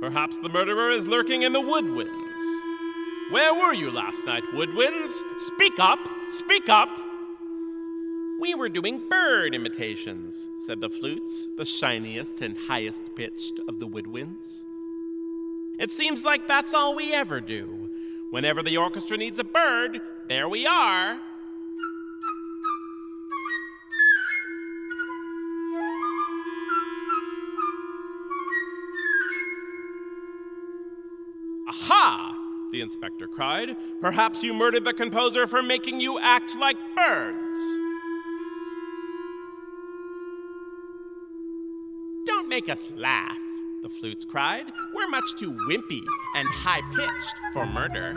Perhaps the murderer is lurking in the woodwinds. Where were you last night, woodwinds? Speak up! Speak up! We were doing bird imitations, said the flutes, the shiniest and highest pitched of the woodwinds. It seems like that's all we ever do. Whenever the orchestra needs a bird, there we are. Aha! The inspector cried. Perhaps you murdered the composer for making you act like birds. Don't make us laugh, the flutes cried. We're much too wimpy and high-pitched for murder.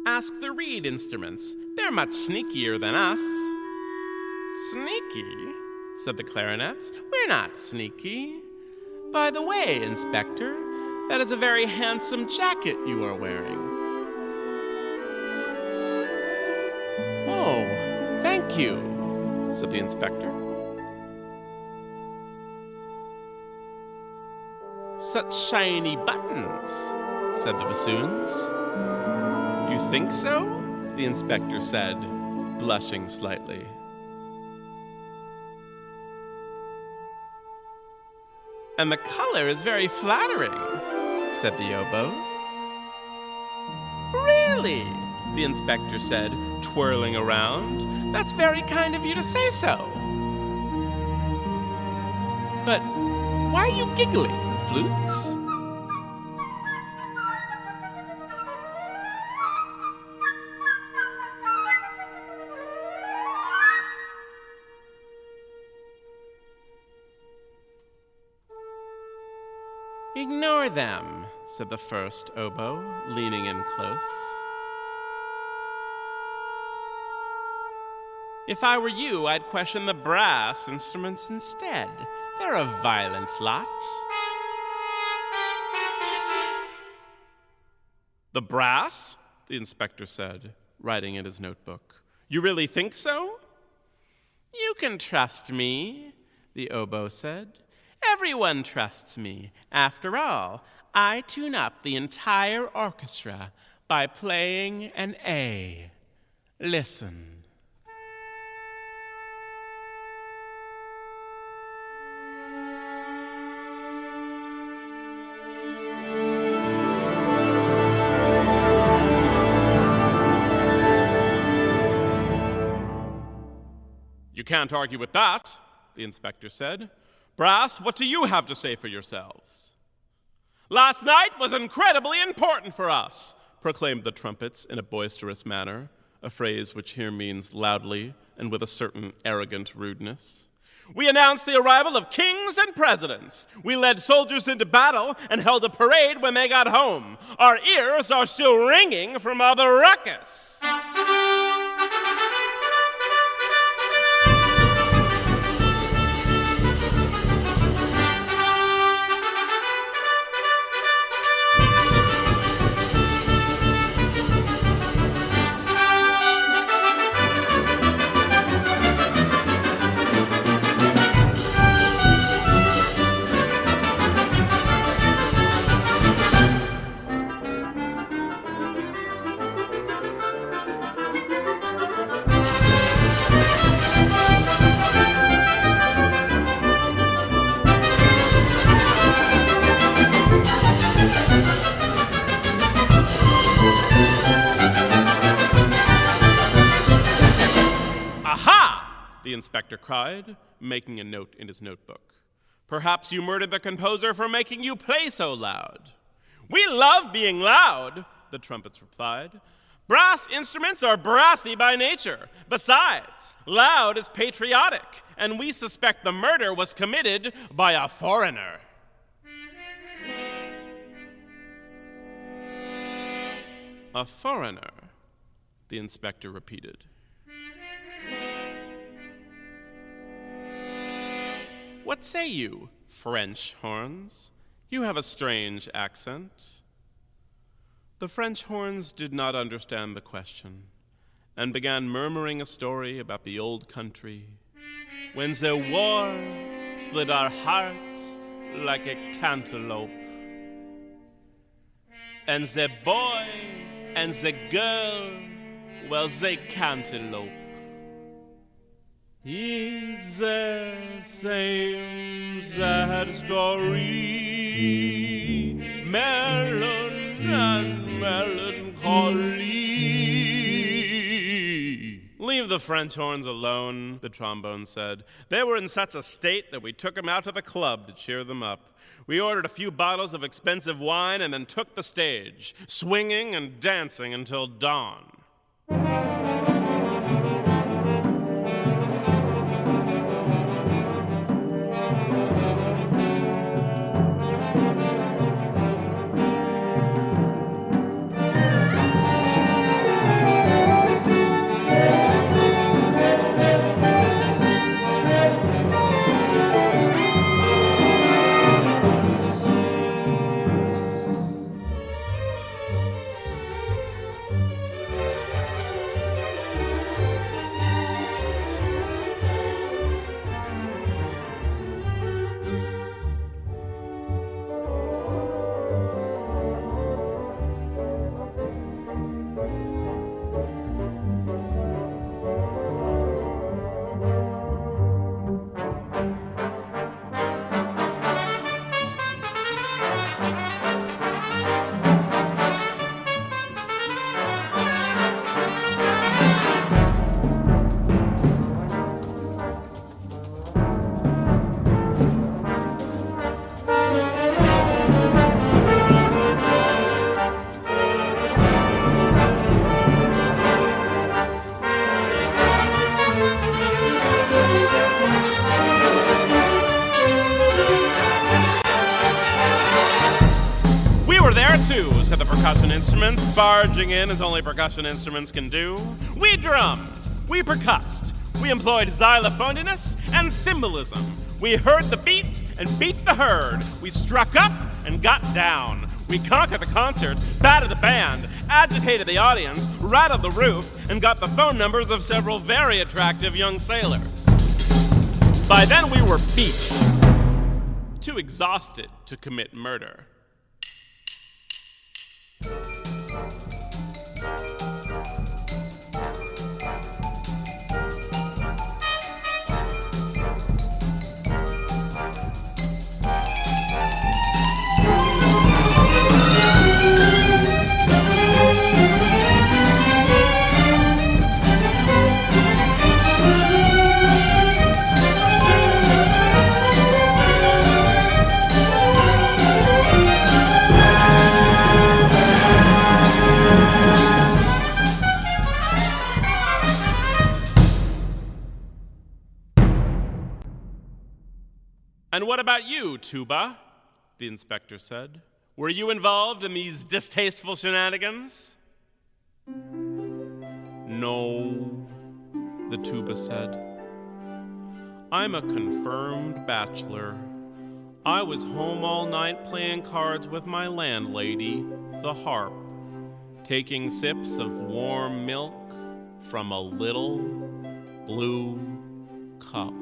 Ask the reed instruments. They're much sneakier than us. Sneaky? Said the clarinets. We're not sneaky. By the way, Inspector, that is a very handsome jacket you are wearing. Oh, thank you, said the inspector. Such shiny buttons, said the bassoons. You think so? The inspector said, blushing slightly. And the color is very flattering, said the oboe. Really? The inspector said, twirling around. That's very kind of you to say so. But why are you giggling, flutes? Ignore them, said the first oboe, leaning in close. If I were you, I'd question the brass instruments instead. They're a violent lot. The brass? The inspector said, writing in his notebook. You really think so? You can trust me, the oboe said. Everyone trusts me. After all, I tune up the entire orchestra by playing an A. Listen. You can't argue with that, the inspector said. Brass, what do you have to say for yourselves? Last night was incredibly important for us, proclaimed the trumpets in a boisterous manner, a phrase which here means loudly and with a certain arrogant rudeness. We announced the arrival of kings and presidents. We led soldiers into battle and held a parade when they got home. Our ears are still ringing from all the ruckus. The inspector cried, making a note in his notebook. Perhaps you murdered the composer for making you play so loud. We love being loud, the trumpets replied. Brass instruments are brassy by nature. Besides, loud is patriotic, and we suspect the murder was committed by a foreigner. A foreigner, the inspector repeated. What say you, French horns? You have a strange accent. The French horns did not understand the question. and began murmuring a story about the old country, when the war split our hearts like a cantaloupe. And the boy and the girl, well, they cantaloupe. It's the same sad story, melon and melancholy. Leave the French horns alone, the trombone said. They were in such a state that we took them out to the club to cheer them up. We ordered a few bottles of expensive wine and then took the stage, swinging and dancing until dawn. Too, said the percussion instruments, barging in as only percussion instruments can do. We drummed, we percussed, we employed xylophoniness and symbolism. We heard the beat and beat the herd. We struck up and got down. We conquered the concert, battered the band, agitated the audience, rattled the roof, and got the phone numbers of several very attractive young sailors. By then we were beat, too exhausted to commit murder. And what about you, Tuba? The inspector said. Were you involved in these distasteful shenanigans? No, the tuba said. I'm a confirmed bachelor. I was home all night playing cards with my landlady, the harp, taking sips of warm milk from a little blue cup.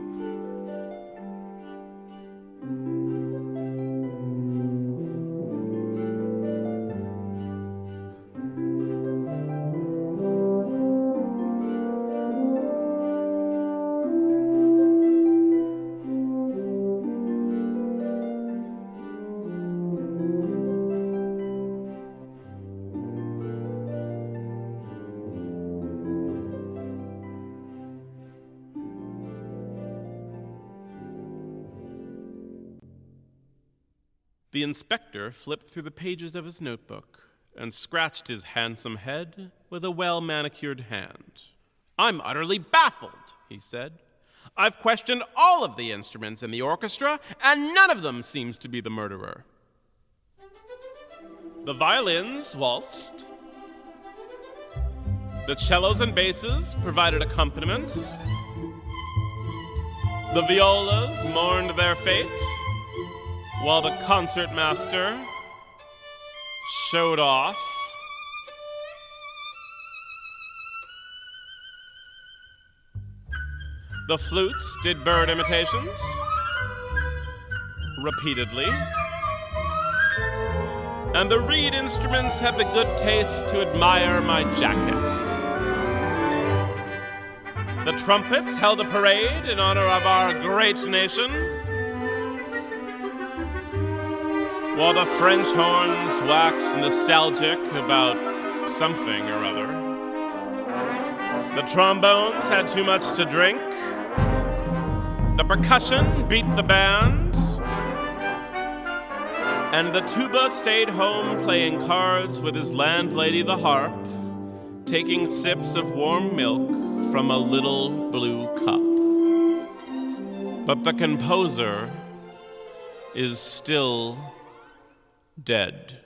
The inspector flipped through the pages of his notebook and scratched his handsome head with a well-manicured hand. I'm utterly baffled, he said. I've questioned all of the instruments in the orchestra, and none of them seems to be the murderer. The violins waltzed. The cellos and basses provided accompaniment. The violas mourned their fate, while the concertmaster showed off. The flutes did bird imitations repeatedly, and the reed instruments had the good taste to admire my jacket. The trumpets held a parade in honor of our great nation, while the French horns waxed nostalgic about something or other. The trombones had too much to drink. The percussion beat the band. And the tuba stayed home playing cards with his landlady the harp, taking sips of warm milk from a little blue cup. But the composer is still dead.